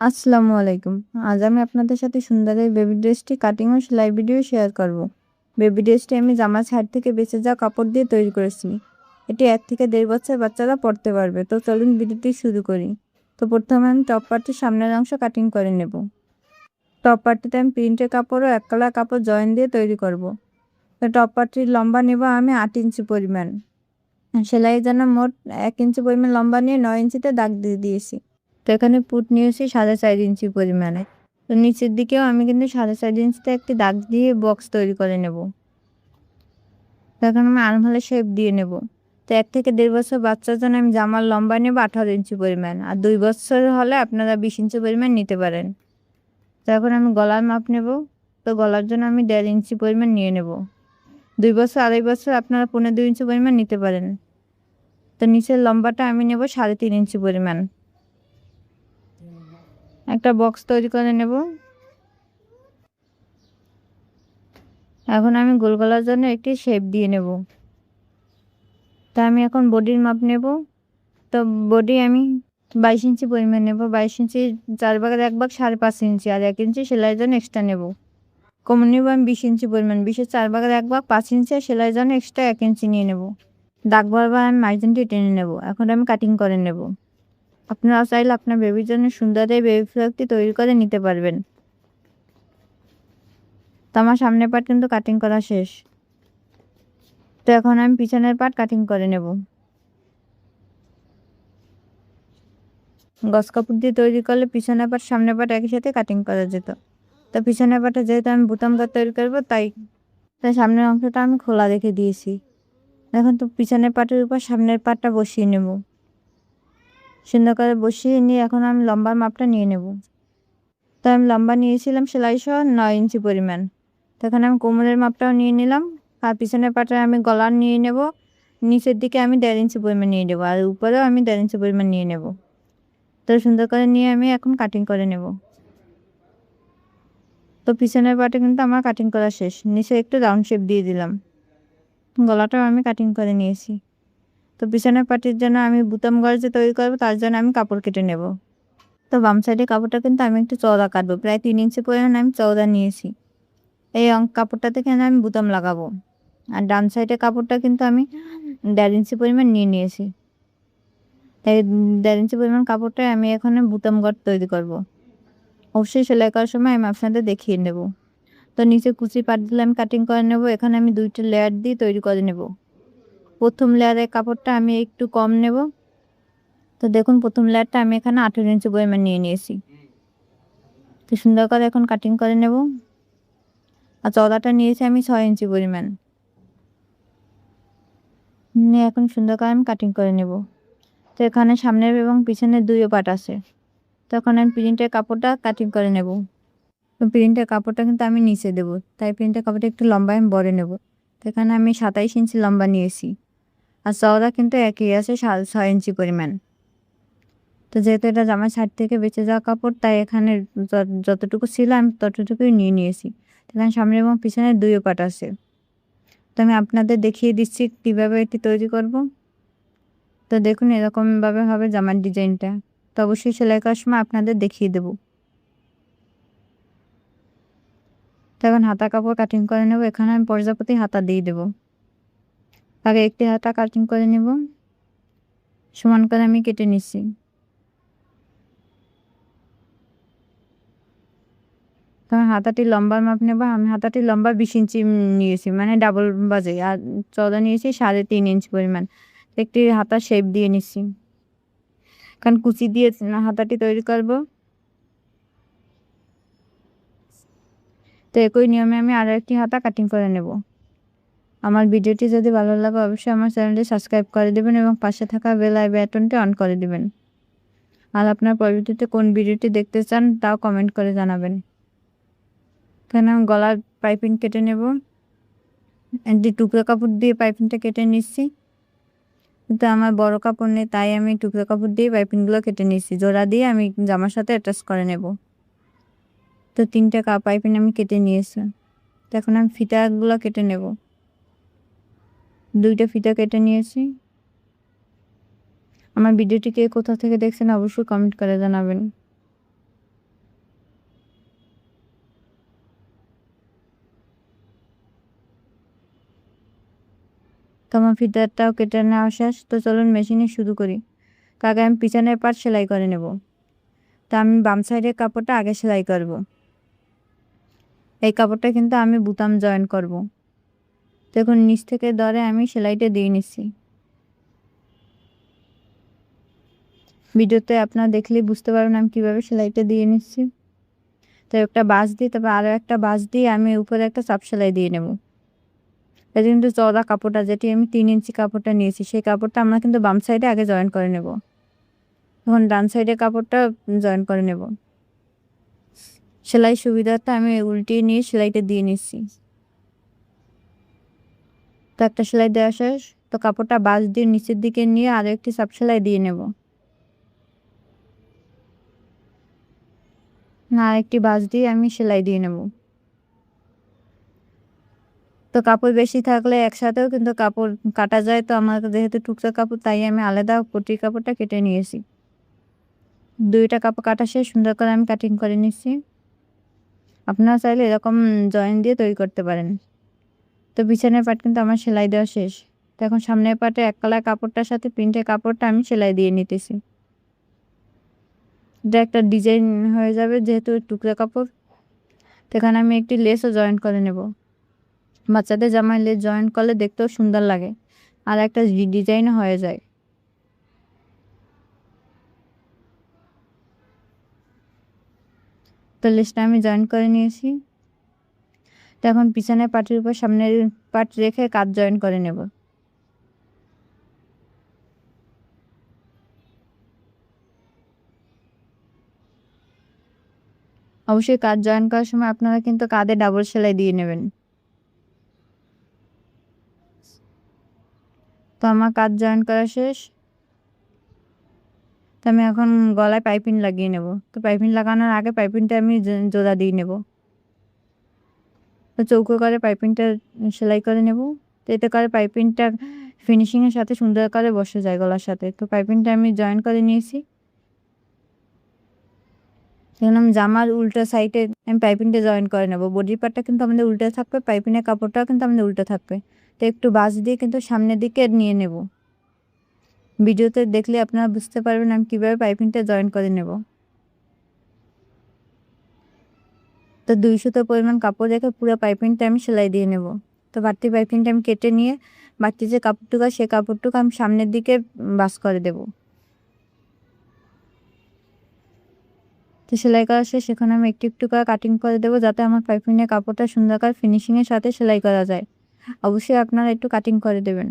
আসসালামু আলাইকুম। আজ আমি আপনাদের সাথে সুন্দর এই বেবি ড্রেসটি কাটিং ও সেলাই ভিডিও শেয়ার করব। বেবি ড্রেসটি আমি জামার সাইড থেকে বেঁচে যাওয়া কাপড় দিয়ে তৈরি করেছি। এটি ১ থেকে ১.৫ বছর বাচ্চারা পরতে পারবে। তো চলুন ভিডিওটি শুরু করি। তো প্রথমে আমি টপ পার্টের সামনের অংশ কাটিং করে নেব। টপ পার্টটিতে আমি প্রিন্টের কাপড় ও ১ কালার কাপড় জয়েন দিয়ে তৈরি করব। তো টপ পার্টটির লম্বা নেব আমি ৮ ইঞ্চি পরিমাণ। সেলাইয়ের জন্য মোট ১ ইঞ্চি পরিমাণ লম্বা নিয়ে ৯ ইঞ্চিতে দাগ দিয়ে দিয়েছি। তো এখানে পুট নিয়েছি ৪.৫ ইঞ্চি পরিমাণে। তো নিচের দিকেও আমি কিন্তু ৪.৫ ইঞ্চিতে একটি দাগ দিয়ে বক্স তৈরি করে নেব। তো এখন আমি আর্মহোলের শেপ দিয়ে নেব। তো ১ থেকে ১.৫ বছর বাচ্চার জন্য আমি জামার লম্বা নেব ১৮ ইঞ্চি পরিমাণ। আর ২ বছর হলে আপনারা ২০ ইঞ্চি পরিমাণ নিতে পারেন। তো এখন আমি গলার মাপ নেব। তো গলার জন্য আমি ১.৫ ইঞ্চি পরিমাণ নিয়ে নেব। ২ বছর, ২.৫ বছর আপনারা ২.৫ ইঞ্চি পরিমাণ নিতে পারেন। তো নিচের লম্বাটা আমি নেব ৩.৫ ইঞ্চি পরিমাণ। একটা বক্স তৈরি করে নেব। এখন আমি গোল গলার জন্য একটি শেপ দিয়ে নেব। তা আমি এখন বডির মাপ নেব। তো বডি আমি ২২ ইঞ্চি পরিমাণ নেব। ২২ ইঞ্চি ৪ ভাগের ১ ভাগ ৫.৫ ইঞ্চি আর ১ ইঞ্চি সেলাইয়ের জন্য এক্সট্রা নেব। কোমর নেব আমি ২০ ইঞ্চি পরিমাণ। ২০-এর ৪ ভাগের ১ ভাগ ৫ ইঞ্চি আর সেলাইয়ের জন্য এক্সট্রা ১ ইঞ্চি নিয়ে নেব। দাগ বরাবর আমি মার্জিন দিয়ে টেনে নেব। এখন আমি কাটিং করে নেব। আপনারা চাইলে আপনার বেবির জন্য সুন্দর এই বেবি ফ্রকটি তৈরি করে নিতে পারবেন। তো আমার সামনের পার্ট কিন্তু কাটিং করা শেষ। তো এখন আমি পিছনের পার্ট কাটিং করে নেব। গজ কাপড় দিয়ে তৈরি করলে পিছনের পার্ট সামনের পার্ট একই সাথে কাটিং করা যেত। তো পিছনের পার্টে যেহেতু আমি বুতাম ঘর তৈরি করবো তাই সামনের অংশটা আমি খোলা রেখে দিয়েছি। এখন তো পিছনের পার্টের উপর সামনের পার্টটা বসিয়ে নেব। সুন্দর করে বসিয়ে নিয়ে এখন আমি লম্বার মাপটা নিয়ে নেব। তো আমি লম্বা নিয়েছিলাম সেলাই সহ ৯ ইঞ্চি পরিমাণ। তখন আমি কোমরের মাপটাও নিয়ে নিলাম। আর পিছনের পার্টে আমি গলার নিয়ে নেব। নিচের দিকে আমি ১.৫ ইঞ্চি পরিমাণ নিয়ে নেব আর উপরেও আমি ১.৫ ইঞ্চি পরিমাণ নিয়ে নেব। তো সুন্দর করে নিয়ে আমি এখন কাটিং করে নেব। তো পিছনের পার্টে কিন্তু আমার কাটিং করা শেষ। নিচে একটু রাউন্ড শেপ দিয়ে দিলাম। গলাটাও আমি কাটিং করে নিয়েছি। তো পিছনের পার্টের জন্য আমি বুতাম গলা যে তৈরি করবো তার জন্য আমি কাপড় কেটে নেব। তো বাম সাইডে কাপড়টা কিন্তু আমি একটু চওড়া কাটবো। প্রায় ৩ ইঞ্চি পরিমাণ আমি চওড়া নিয়েছি। এই কাপড়টা থেকে আমি বুতাম লাগাবো। আর ডান সাইডে কাপড়টা কিন্তু আমি ১.৫ ইঞ্চি পরিমাণ নিয়ে নিয়েছি। তাই ১.৫ ইঞ্চি পরিমাণ কাপড়টায় আমি এখানে বুতাম ঘর তৈরি করব। অবশ্যই সেলাই করার সময় আমি আপনাদের দেখিয়ে নেব। তো নিচে কুচি পাটগুলো আমি কাটিং করে নেব। এখানে আমি ২টা লেয়ার দিয়ে তৈরি করে নেব। প্রথম লেয়ারের কাপড়টা আমি একটু কম নেব। তো দেখুন প্রথম লেয়ারটা আমি এখানে ১৮ ইঞ্চি পরিমাণ নিয়ে নিয়েছি। তো সুন্দর করে এখন কাটিং করে নেব। আর চওড়াটা নিয়েছি আমি ৬ ইঞ্চি পরিমাণ। নিয়ে এখন সুন্দর করে আমি কাটিং করে নেব। তো এখানে সামনের এবং পিছনের ২ পার্ট আছে। তখন আমি প্রিন্টের কাপড়টা কাটিং করে নেব। তো প্রিন্টের কাপড়টা কিন্তু আমি নিচে দেব। তাই প্রিন্টের কাপড়টা একটু লম্বা আমি বড় নেব। তো এখানে আমি ২৭ ইঞ্চি লম্বা নিয়েছি। আর চওড়া কিন্তু একই আছে ৬ ইঞ্চি পরিমাণ। তো যেহেতু এটা জামার সাইড থেকে বেঁচে যাওয়া কাপড় তাই এখানে যতটুকু ছিল আমি ততটুকুই নিয়ে নিয়েছি। এখানে সামনে এবং পিছনে ২ পার্ট আছে। তো আমি আপনাদের দেখিয়ে দিচ্ছি কীভাবে এটি তৈরি করব। তো দেখুন এরকমভাবে হবে জামার ডিজাইনটা। তো অবশ্যই সেলাই করার সময় আপনাদের দেখিয়ে দেব। তো এখন হাতা কাপড় কাটিং করে নেব। এখানে আমি পর্যাপ্ত হাতা দিয়ে দেব। আগে একটি হাতা কাটিং করে নেব। সমান করে আমি কেটে নিচ্ছি। তো আমি হাতাটির লম্বার মাপ নেব। আমি হাতাটির লম্বা ২০ ইঞ্চি নিয়েছি, মানে ডাবল বাজে। আর চওড়া নিয়েছি ৩.৫ ইঞ্চি পরিমাণ। একটি হাতার শেপ দিয়ে নিচ্ছি। কারণ কুচি দিয়ে হাতাটি তৈরি করব। তো একই নিয়মে আমি আরও একটি হাতা কাটিং করে নেব। আমার ভিডিওটি যদি ভালো লাগে অবশ্যই আমার চ্যানেলটি সাবস্ক্রাইব করে দেবেন এবং পাশে থাকা বেল বাটনটি অন করে দেবেন। আর আপনার পরবর্তীতে কোন ভিডিওটি দেখতে চান তাও কমেন্ট করে জানাবেন। এখানে আমি গলার পাইপিং কেটে নেব। একটি টুকরো কাপড় দিয়ে পাইপিংটা কেটে নিচ্ছি। কিন্তু আমার বড় কাপড় নেই তাই আমি টুকরো কাপড় দিয়ে পাইপিংগুলো কেটে নিচ্ছি। জোড়া দিয়ে আমি জামার সাথে অ্যাটাচ করে নেব। তো ৩টে পাইপিং আমি কেটে নিয়েছি। তো এখন আমি ফিতাগুলো কেটে নেব। ২টা ফিতা কেটে নিয়েছি। আমার ভিডিওটি কে কোথা থেকে দেখছেন অবশ্যই কমেন্ট করে জানাবেন। আমার ফিতাটাও কেটে নেওয়া শেষ। তো চলুন মেশিনে শুরু করি। আগে আমি পিছনের পার্ট সেলাই করে নেব। তো আমি বাম সাইডের কাপড়টা আগে সেলাই করব। এই কাপড়টা কিন্তু আমি বুতাম জয়েন করব। দেখুন নিচ থেকে ধরে আমি সেলাইটা দিয়ে নিচ্ছি। ভিডিওতে আপনারা দেখলেই বুঝতে পারবেন আমি কীভাবে সেলাইটা দিয়ে নিচ্ছি। তো একটা বাঁশ দিই, তারপর আরও একটা বাঁশ দিয়ে আমি উপরে একটা চাপ সেলাই দিয়ে নেব। এটা কিন্তু চওড়া কাপড়টা, যেটি আমি 3 ইঞ্চি কাপড়টা নিয়েছি, সেই কাপড়টা আমরা কিন্তু বাম সাইডে আগে জয়েন করে নেব। এখন ডান সাইডের কাপড়টা জয়েন করে নেব। সেলাই সুবিধাটা আমি উল্টিয়ে নিয়ে সেলাইটা দিয়ে নিচ্ছি। তো একটা সেলাই দেওয়া শেষ। তো কাপড়টা বাঁশ দিয়ে নিচের দিকে নিয়ে আরও একটি চাপ সেলাই দিয়ে নেব। আরেকটি বাঁশ দিয়ে আমি সেলাই দিয়ে নেব। তো কাপড় বেশি থাকলে একসাথেও কিন্তু কাপড় কাটা যায়। তো আমার যেহেতু টুকরা কাপড়, তাই আমি আলাদা পটির কাপড়টা কেটে নিয়েছি। 2টা কাপড় কাটা শেষ, সুন্দর করে আমি কাটিং করে নিচ্ছি। আপনারা চাইলে এরকম জয়েন দিয়ে তৈরি করতে পারেন। তো পিছনের পার্ট কিন্তু আমার সেলাই দেওয়া শেষ। তো এখন সামনের পার্টে এক কালার কাপড়টার সাথে প্রিন্টের কাপড়টা আমি সেলাই দিয়ে নিতেছি। এটা একটা ডিজাইন হয়ে যাবে যেহেতু টুকরা কাপড়। তো এখানে আমি একটি লেসও জয়েন করে নেব। বাচ্চাদের জামায় লেস জয়েন করলে দেখতেও সুন্দর লাগে, আর একটা ডিজাইনও হয়ে যায়। তো লেসটা আমি জয়েন করে নিয়েছি। তো এখন পিছনের পার্টের উপর সামনের পার্ট রেখে কাজ জয়েন করে নেব। অবশ্যই কাজ জয়েন করার সময় আপনারা কিন্তু কাঁধে ডাবল সেলাই দিয়ে নেবেন। তো আমার কাজ জয়েন করা শেষ। তো আমি এখন গলায় পাইপিং লাগিয়ে নেব। তো পাইপিং লাগানোর আগে পাইপিংটা আমি জোড়া দিয়ে নেব। তো চৌকো করে পাইপিংটা সেলাই করে নেব। তো এতে করে পাইপিংটা ফিনিশিংয়ের সাথে সুন্দর করে বসে যায় গলার সাথে। তো পাইপিংটা আমি জয়েন করে নিয়েছি। এখন আমি জামার উল্টো সাইডে আমি পাইপিংটা জয়েন করে নেব। বডি পার্টটা কিন্তু আমাদের উল্টে থাকবে, পাইপিংয়ের কাপড়টাও কিন্তু আমাদের উল্টে থাকবে। তো একটু বাঁশ দিয়ে কিন্তু সামনের দিকে নিয়ে নেব। ভিডিওতে দেখলে আপনারা বুঝতে পারবেন আমি কীভাবে পাইপিংটা জয়েন করে নেব। তো 2 সুতো পরিমাণ কাপড় রেখে পুরো পাইপিংটা আমি সেলাই দিয়ে নেব। তো বাড়তি পাইপিংটা আমি কেটে নিয়ে বাড়তি যে কাপড়টুকু, সেই কাপড়টুকু আমি সামনের দিকে ভাঁজ করে দেব। তো সেলাই করা শেষ। সেখানে আমি একটু একটু করে কাটিং করে দেবো, যাতে আমার পাইপিংয়ের কাপড়টা সুন্দর করে ফিনিশিংয়ের সাথে সেলাই করা যায়। অবশ্যই আপনারা একটু কাটিং করে দেবেন।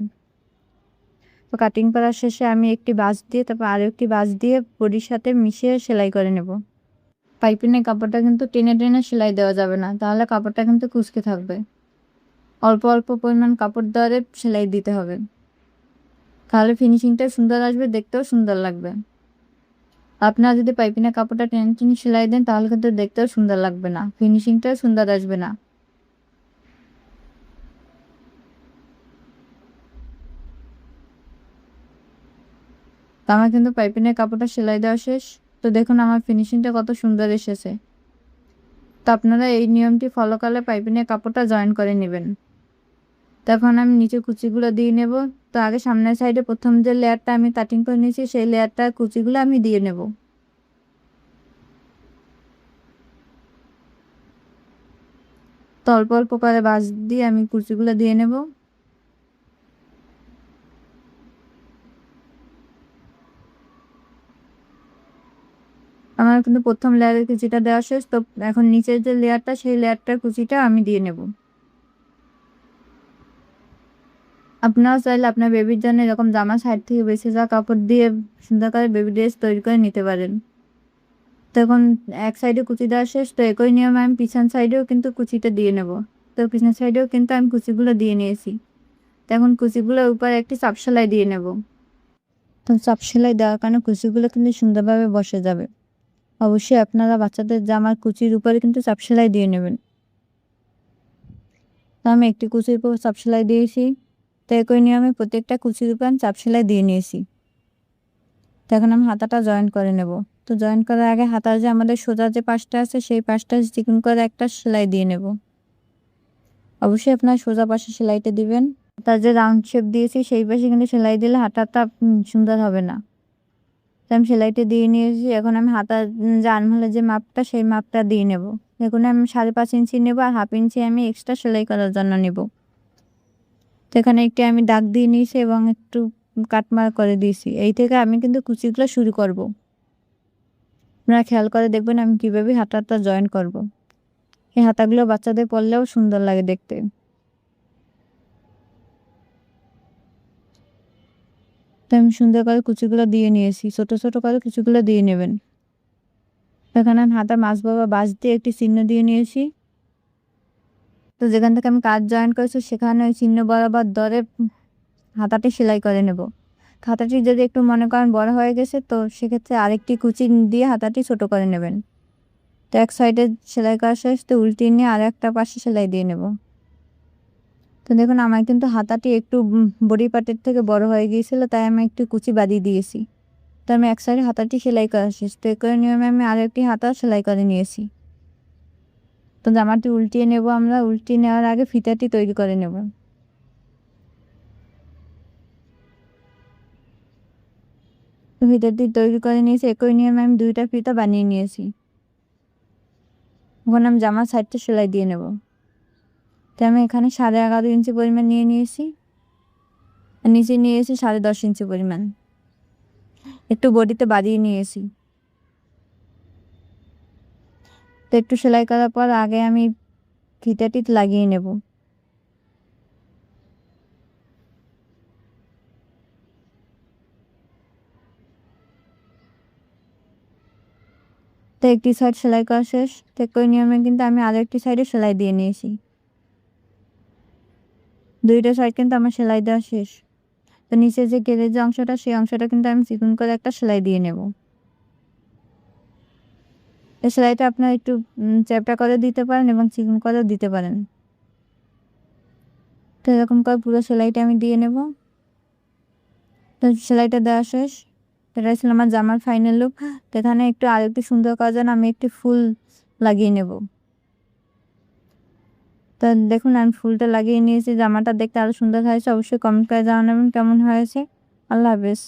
তো কাটিং করার শেষে আমি একটি বাঁশ দিয়ে তারপর আরও একটি বাঁশ দিয়ে বডির সাথে মিশিয়ে সেলাই করে নেব। পাইপিংয়ের কাপড়টা কিন্তু টেনে টেনে সেলাই দেওয়া যাবে না, তাহলে কাপড়টা কিন্তু কুঁচকে থাকবে। অল্প অল্প পরিমাণ কাপড় ধরে সেলাই দিতে হবে, তাহলে ফিনিশিংটা সুন্দর আসবে, দেখতেও সুন্দর লাগবে। আপনারা যদি পাইপিংয়ের কাপড়টা টেনে টেনে সেলাই দেন, তাহলে কিন্তু দেখতেও সুন্দর লাগবে না, ফিনিশিংটাও সুন্দর আসবে না। তো আমার কিন্তু পাইপিংয়ের কাপড়টা সেলাই দেওয়া শেষ। তো দেখুন আমার ফিনিশিংটা কত সুন্দর এসেছে। তো আপনারা এই নিয়মটি ফলো করলে পাইপিংয়ের কাপড়টা জয়েন করে নেবেন। তখন আমি নিচে কুচিগুলো দিয়ে নেব। তো আগে সামনের সাইডে প্রথম যে লেয়ারটা আমি কাটিং করে নিয়েছি, সেই লেয়ারটার কুচিগুলো আমি দিয়ে নেব। তো অল্প অল্প করে বাঁশ দিয়ে আমি কুচিগুলো দিয়ে নেব। আমার কিন্তু প্রথম লেয়ারের কুচিটা দেওয়া শেষ। তো এখন নিচের যে লেয়ারটা, সেই লেয়ারটার কুচিটা আমি দিয়ে নেব। আপনারাও চাইলে আপনার বেবির জন্য এরকম জামা সাইড থেকে বেঁচে যাওয়া কাপড় দিয়ে সুন্দর করে বেবি ড্রেস তৈরি করে নিতে পারেন। তখন এক সাইডে কুচি দেওয়া শেষ। তো একই নিয়মে আমি পিছন সাইডেও কিন্তু কুচিটা দিয়ে নেব। তো পিছন সাইডেও কিন্তু আমি কুচিগুলো দিয়ে নিয়েছি। তখন কুচিগুলোর উপরে একটি চাপ সেলাই দিয়ে নেব। তো চাপ সেলাই দেওয়ার কারণে কুচিগুলো কিন্তু সুন্দরভাবে বসে যাবে। অবশ্যই আপনারা বাচ্চাদের জামার কুচির উপরে কিন্তু চাপ সেলাই দিয়ে নেবেন। তো আমি একটি কুচির উপর চাপ সেলাই দিয়েছি। তো একই নিয়মে প্রত্যেকটা কুচির উপর আমি চাপ সেলাই দিয়ে নিয়েছি। তো এখন আমি হাতাটা জয়েন করে নেব। তো জয়েন করার আগে হাতার যে আমাদের সোজা যে পাশটা আছে, সেই পাশটা চিকন করে একটা সেলাই দিয়ে নেব। অবশ্যই আপনার সোজা পাশে সেলাইটা দিবেন। তার যে রাউন্ড শেপ দিয়েছি সেই পাশে কিন্তু সেলাই দিলে হাতাটা সুন্দর হবে না। তো আমি সেলাইটা দিয়ে নিয়েছি। এখন আমি হাতার যে আর্মহোলের যে মাপটা সেই মাপটা দিয়ে নেব। দেখুন আমি 5.5 ইঞ্চি নেব আর 1/2 ইঞ্চি আমি এক্সট্রা সেলাই করার জন্য নেব। তো এখানে একটি আমি দাগ দিয়ে নিয়েছি এবং একটু কাটমার্ক করে দিয়েছি। এই থেকে আমি কিন্তু কুচিগুলো শুরু করব। আপনারা খেয়াল করে দেখবেন আমি কিভাবে হাতাটা জয়েন করব। এই হাতাগুলো বাচ্চাদের পরলেও সুন্দর লাগে দেখতে। তো আমি সুন্দর করে কুচিগুলো দিয়ে নিয়েছি। ছোট ছোট করে কুচিগুলো দিয়ে নেবেন। এখানে আমি হাতার মাছ বরাবর বাঁশ দিয়ে একটি চিহ্ন দিয়ে নিয়েছি। তো যেখান থেকে আমি কাজ জয়েন করেছি সেখানে ওই চিহ্ন বরাবর ধরে হাতাটি সেলাই করে নেব। হাতাটি যদি একটু মনে করেন বড় হয়ে গেছে তো সেক্ষেত্রে আরেকটি কুচি দিয়ে হাতাটি ছোট করে নেবেন। তো এক সাইডে সেলাই করা শেষ, তো উল্টিয়ে নিয়ে আর একটা পাশে সেলাই দিয়ে নেব। তো দেখুন আমার কিন্তু হাতাটি একটু বডি পার্টের থেকে বড় হয়ে গিয়েছিল, তাই আমি একটু কুচি বাড়িয়ে দিয়েছি। তো আমি এক সাইডে হাতাটি সেলাই করা শেষ, তো একই নিয়মে আমি আরেকটি হাতা সেলাই করে নিয়েছি। তো জামাটি উল্টিয়ে নেব আমরা। উল্টিয়ে নেওয়ার আগে ফিতাটি তৈরি করে নেব। তো ফিতাটি তৈরি করে নিয়েছি। একই নিয়মে আমি 2টা ফিতা বানিয়ে নিয়েছি। এখন আমি জামার সাইডটা সেলাই দিয়ে নেব। তো আমি এখানে 11.5 ইঞ্চি পরিমাণ নিয়ে নিয়েছি আর নিচে নিয়েছি 10.5 ইঞ্চি পরিমাণ। একটু বডিতে বাড়িয়ে নিয়েছি। তো একটু সেলাই করার পর আগে আমি ফিতাটি লাগিয়ে নেব। তো একটি সাইড সেলাই করা শেষ। তো একই নিয়মে কিন্তু আমি আরেকটি সাইডে সেলাই দিয়ে নিয়েছি। 2টা সাইড কিন্তু আমার সেলাই দেওয়া শেষ। তো নিচে যে গেরের যে অংশটা সেই অংশটা কিন্তু আমি চিকন করে একটা সেলাই দিয়ে নেব। এই সেলাইটা আপনারা একটু চ্যাপ্টা করে দিতে পারেন এবং চিকন করেও দিতে পারেন। তো এরকম করে পুরো সেলাইটা আমি দিয়ে নেব। তো সেলাইটা দেওয়া শেষ। এটা ছিল আমার জামার ফাইনাল লুক। তো এখানে একটু আরেকটু সুন্দর করার জন্য আমি একটি ফুল লাগিয়ে নেব। তো দেখুন আমি ফুলটা লাগিয়ে নিয়েছি। জামাটা দেখতে আরো সুন্দর হয়েছে। অবশ্যই কমেন্ট করে জানাবেন কেমন হয়েছে। আল্লাহ হাফেজ।